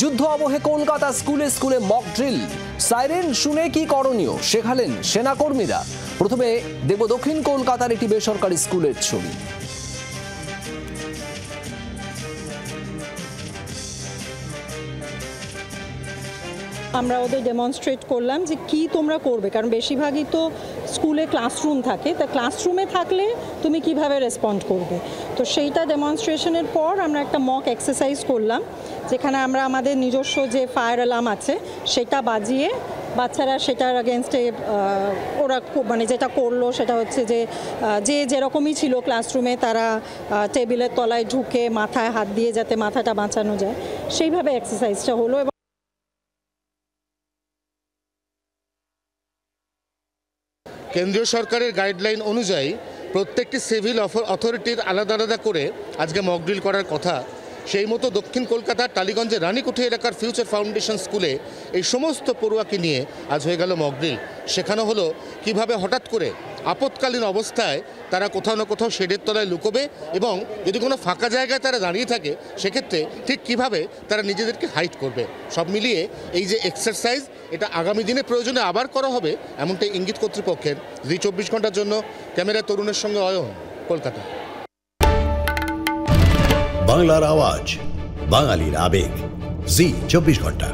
যুদ্ধ আবহে কলকাতা স্কুলে স্কুলে মক ড্রিল, সাইরেন শুনে কি করণীয় শেখালেন সেনাকর্মীরা। প্রথমে দেব দক্ষিণ কলকাতার একটি বেসরকারি স্কুলের ছবি। আমরা ওদের ডেমনস্ট্রেট করলাম যে কি তোমরা করবে, কারণ বেশিরভাগই তো স্কুলে ক্লাসরুম থাকে, তা ক্লাসরুমে থাকলে তুমি কিভাবে রেসপন্ড করবে। তো সেইটা ডেমনস্ট্রেশনের পর আমরা একটা মক এক্সারসাইজ করলাম, যেখানে আমরা আমাদের নিজস্ব যে ফায়ার অ্যালার্ম আছে সেটা বাজিয়ে বাচ্চারা সেটার আগেনস্টে ওরা মানে যেটা করলো সেটা হচ্ছে যে যে যেরকমই ছিল ক্লাসরুমে তারা টেবিলের তলায় ঢুকে মাথায় হাত দিয়ে যাতে মাথাটা বাঁচানো যায় সেইভাবে এক্সারসাইজটা হলো। কেন্দ্রীয় সরকারের গাইডলাইন অনুযায়ী প্রত্যেকটি সিভিল অথরিটির আলাদা আলাদা করে আজকে মকড্রিল করার কথা। সেই মতো দক্ষিণ কলকাতার টালিগঞ্জের রানীকুঠি এলাকার ফিউচার ফাউন্ডেশন স্কুলে এই সমস্ত পড়ুয়াকে নিয়ে আজ হয়ে গেল মকড্রিল। শেখানো হলো কিভাবে হঠাৎ করে আপৎকালীন অবস্থায় তারা কোথাও না কোথাও শেডের তলায় লুকোবে এবং যদি কোনো ফাঁকা জায়গায় তারা দাঁড়িয়ে থাকে সেক্ষেত্রে ঠিক কিভাবে তারা নিজেদেরকে হাইড করবে। সব মিলিয়ে এই যে এক্সারসাইজ এটা আগামী দিনে প্রয়োজনে আবার করা হবে এমনটাই ইঙ্গিত কর্তৃপক্ষের। জি 24 ঘন্টার জন্য ক্যামেরা তরুণের সঙ্গে অয়ন, কলকাতা। বাংলার আওয়াজ, বাঙালির আবেগ, জি 24 ঘন্টা।